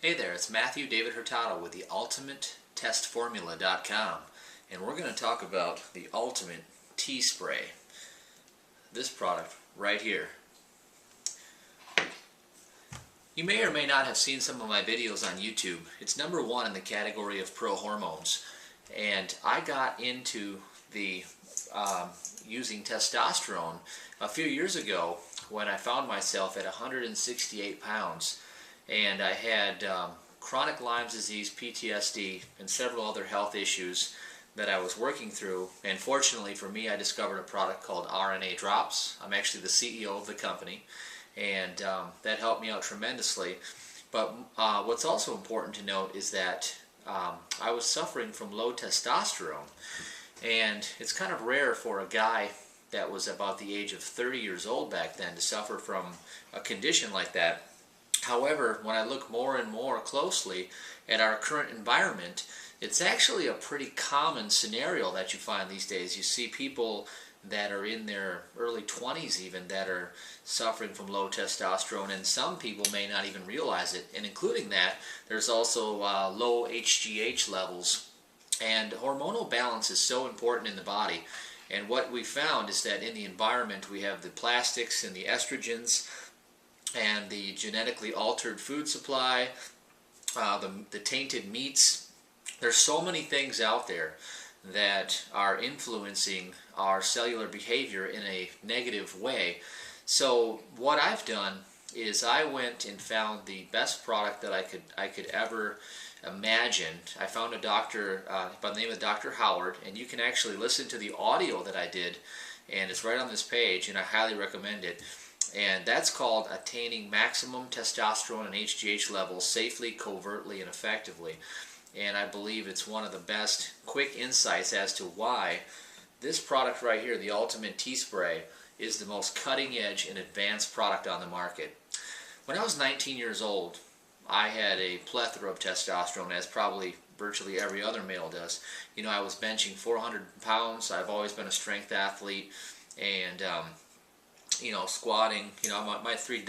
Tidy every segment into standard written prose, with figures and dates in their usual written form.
Hey there, it's Matthew David Hurtado with the UltimateTestFormula.com, and we're going to talk about the Ultimate Tea Spray. This product right here. You may or may not have seen some of my videos on YouTube. It's #1 in the category of pro hormones, and I got into the using testosterone a few years ago when I found myself at 168 pounds. And I had chronic Lyme disease, PTSD, and several other health issues that I was working through. And fortunately for me, I discovered a product called RNA Drops. I'm actually the CEO of the company, and that helped me out tremendously. But what's also important to note is that I was suffering from low testosterone. And it's kind of rare for a guy that was about the age of 30 years old back then to suffer from a condition like that. However, when I look more and more closely at our current environment, it's actually a pretty common scenario that you find these days. You see people that are in their early 20s even that are suffering from low testosterone, and some people may not even realize it. And including that, there's also low HGH levels. And hormonal balance is so important in the body. And what we found is that in the environment we have the plastics and the estrogens, and the genetically altered food supply, the tainted meats. There's so many things out there that are influencing our cellular behavior in a negative way. So what I've done is I went and found the best product that I could ever imagine. I found a doctor by the name of Dr. Howard, and you can actually listen to the audio that I did, and it's right on this page, and I highly recommend it. And that's called Attaining Maximum Testosterone and HGH Levels Safely, Covertly, and Effectively. And I believe it's one of the best quick insights as to why this product right here, the Ultimate Tea Spray, is the most cutting edge and advanced product on the market. When I was 19 years old, I had a plethora of testosterone, as probably virtually every other male does. You know, I was benching 400 pounds. I've always been a strength athlete, and you know, squatting, you know, my three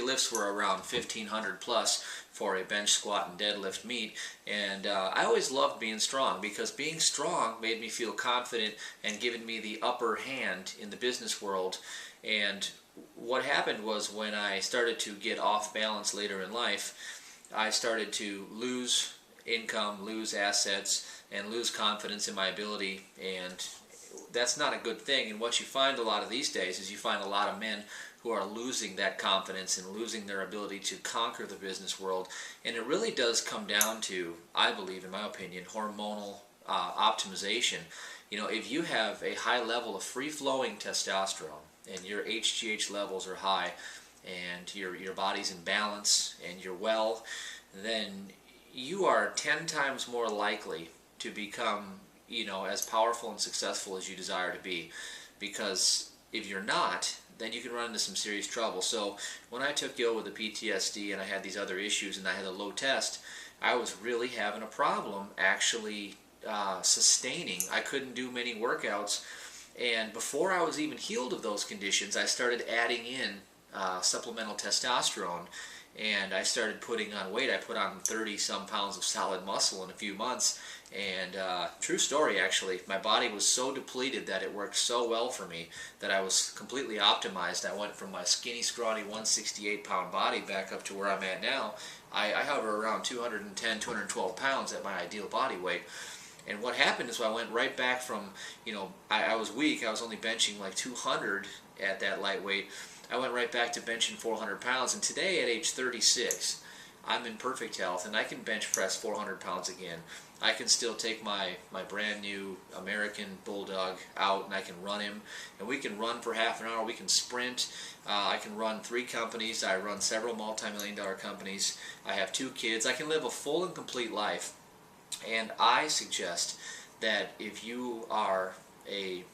lifts were around 1,500 plus for a bench, squat, and deadlift meet. And I always loved being strong, because being strong made me feel confident and given me the upper hand in the business world. And what happened was, when I started to get off balance later in life, I started to lose income, lose assets, and lose confidence in my ability. And that's not a good thing. And what you find a lot of these days is you find a lot of men who are losing that confidence and losing their ability to conquer the business world. And it really does come down to, I believe, in my opinion, hormonal optimization. You know, if you have a high level of free-flowing testosterone and your HGH levels are high and your body's in balance and you're well, then you are 10 times more likely to become, you know, as powerful and successful as you desire to be. Because if you're not, then you can run into some serious trouble. So when I took ill with the PTSD and I had these other issues and I had a low test, I was really having a problem actually sustaining. I couldn't do many workouts, and before I was even healed of those conditions, I started adding in supplemental testosterone, and I started putting on weight. I put on 30-some pounds of solid muscle in a few months. And true story, actually, my body was so depleted that it worked so well for me that I was completely optimized. I went from my skinny, scrawny 168-pound body back up to where I'm at now. I hover around 210, 212 pounds at my ideal body weight. And what happened is I went right back from, you know, I was weak. I was only benching like 200 at that lightweight. I went right back to benching 400 pounds. And today, at age 36, I'm in perfect health, and I can bench press 400 pounds again. I can still take my brand new American Bulldog out, and I can run him, and we can run for half an hour. We can sprint. I can run 3 companies. I run several multi-million-dollar companies. I have 2 kids. I can live a full and complete life. And I suggest that if you are a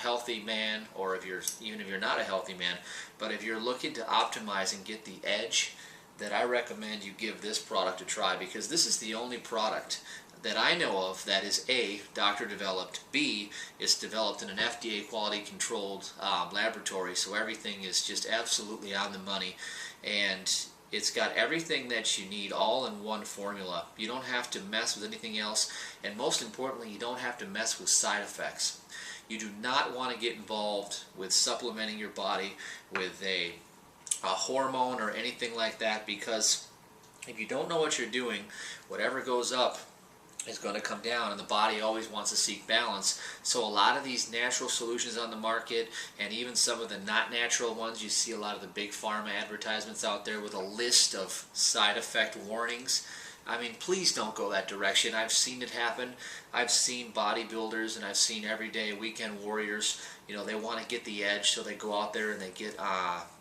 healthy man, or even if you're not a healthy man, but if you're looking to optimize and get the edge, that I recommend you give this product a try, because this is the only product that I know of that is A, doctor developed, B, it's developed in an FDA quality controlled laboratory, so everything is just absolutely on the money. And It's got everything that you need all in one formula. You don't have to mess with anything else, and most importantly, you don't have to mess with side effects. You do not want to get involved with supplementing your body with a hormone or anything like that, because if you don't know what you're doing, whatever goes up is going to come down, and the body always wants to seek balance. So a lot of these natural solutions on the market, and even some of the not natural ones, you see a lot of the big pharma advertisements out there with a list of side effect warnings. I mean, please don't go that direction. I've seen it happen. I've seen bodybuilders, and I've seen everyday weekend warriors, they want to get the edge, so they go out there and they get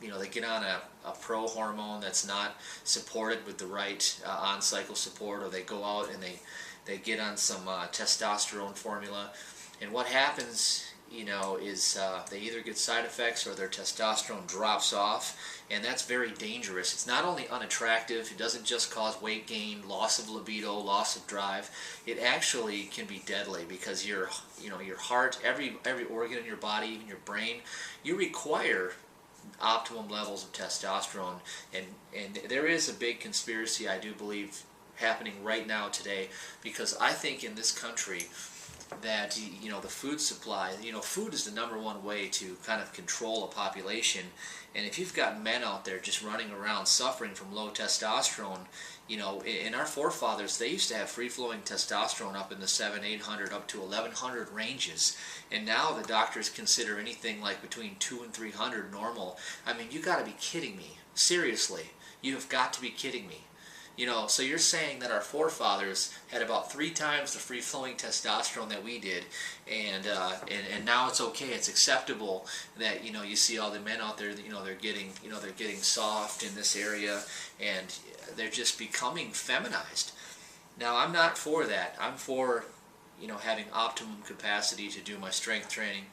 they get on a pro hormone that's not supported with the right on-cycle support, or they go out and they get on some testosterone formula, and what happens, is they either get side effects or their testosterone drops off, and that's very dangerous. It's not only unattractive, it doesn't just cause weight gain, loss of libido, loss of drive. It actually can be deadly, because your heart, every organ in your body, even your brain, you require optimum levels of testosterone, and there is a big conspiracy, I do believe, happening right now today, because I think in this country that the food supply, food is the #1 way to kind of control a population, and if you've got men out there just running around suffering from low testosterone, in our forefathers, they used to have free-flowing testosterone up in the 700-800 up to 1100 ranges, and now the doctors consider anything like between 200 and 300 normal. I mean, you got to be kidding me. Seriously, you have got to be kidding me. So you're saying that our forefathers had about 3 times the free-flowing testosterone that we did, and now it's okay, it's acceptable that you see all the men out there, they're getting soft in this area, and they're just becoming feminized. Now, I'm not for that. I'm for having optimum capacity to do my strength training,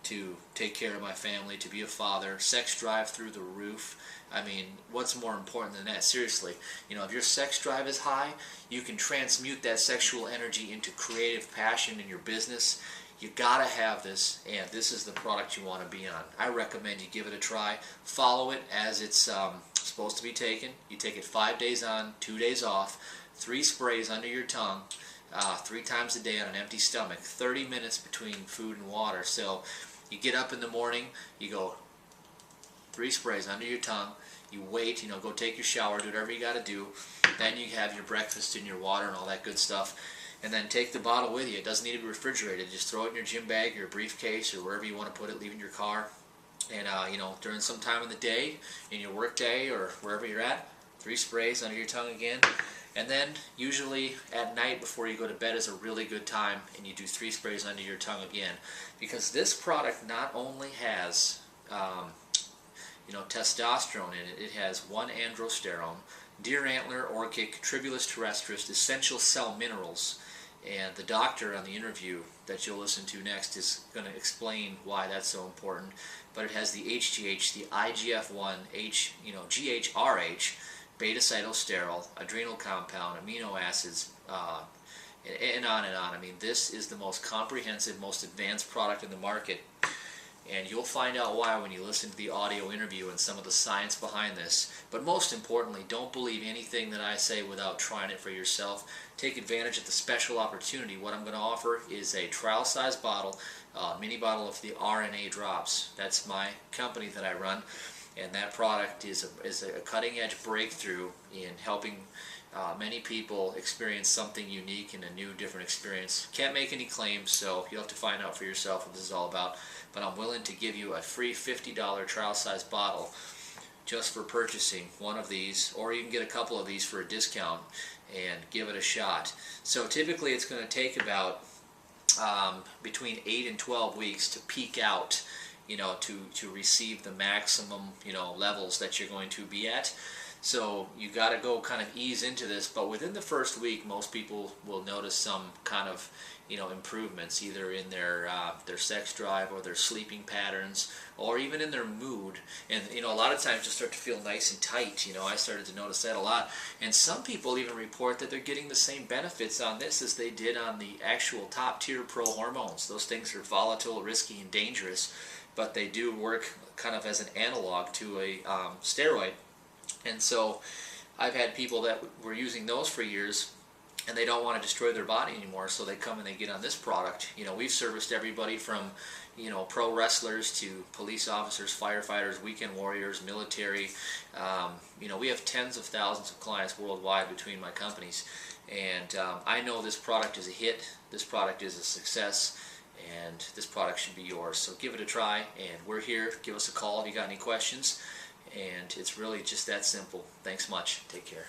to take care of my family, to be a father, sex drive through the roof. I mean, what's more important than that? Seriously, if your sex drive is high, you can transmute that sexual energy into creative passion in your business. You gotta have this, and this is the product you want to be on. I recommend you give it a try. Follow it as it's supposed to be taken. You take it 5 days on, 2 days off, 3 sprays under your tongue, 3 times a day on an empty stomach, 30 minutes between food and water. So you get up in the morning, you go 3 sprays under your tongue, you wait, go take your shower, do whatever you got to do, then you have your breakfast and your water and all that good stuff, and then take the bottle with you. It doesn't need to be refrigerated. Just throw it in your gym bag or your briefcase or wherever you want to put it, leave it in your car, and during some time in the day, in your work day or wherever you're at, 3 sprays under your tongue again. And then usually at night before you go to bed is a really good time, and you do 3 sprays under your tongue again, because this product not only has testosterone in it, it has 1-androsterone, deer antler, orchic, tribulus terrestris, essential cell minerals, and the doctor on the interview that you'll listen to next is going to explain why that's so important. But it has the HGH, the IGF-1, GHRH, beta-cytosterol, adrenal compound, amino acids, and on and on. I mean, this is the most comprehensive, most advanced product in the market, and you'll find out why when you listen to the audio interview and some of the science behind this. But most importantly, don't believe anything that I say without trying it for yourself. Take advantage of the special opportunity. What I'm going to offer is a trial-size bottle, mini bottle of the RNA drops. That's my company that I run. And that product is a cutting-edge breakthrough in helping many people experience something unique and a new, different experience. Can't make any claims, so you'll have to find out for yourself what this is all about. But I'm willing to give you a free $50 trial-size bottle just for purchasing one of these, or you can get a couple of these for a discount and give it a shot. So typically it's going to take about between 8 and 12 weeks to peak out, to receive the maximum, levels that you're going to be at. So you got to go kind of ease into this, but within the first week, most people will notice some kind of, improvements, either in their sex drive or their sleeping patterns, or even in their mood. And a lot of times you'll start to feel nice and tight. I started to notice that a lot. And some people even report that they're getting the same benefits on this as they did on the actual top tier pro hormones. Those things are volatile, risky, and dangerous, but they do work kind of as an analog to a steroid. And so I've had people that were using those for years, and they don't want to destroy their body anymore, so they come and they get on this product. You know, we've serviced everybody from, you know, pro wrestlers to police officers, firefighters, weekend warriors, military. You know, we have tens of thousands of clients worldwide between my companies, and I know this product is a hit, this product is a success, and this product should be yours. So give it a try, and we're here. Give us a call if you got any questions, and it's really just that simple. Thanks much. Take care.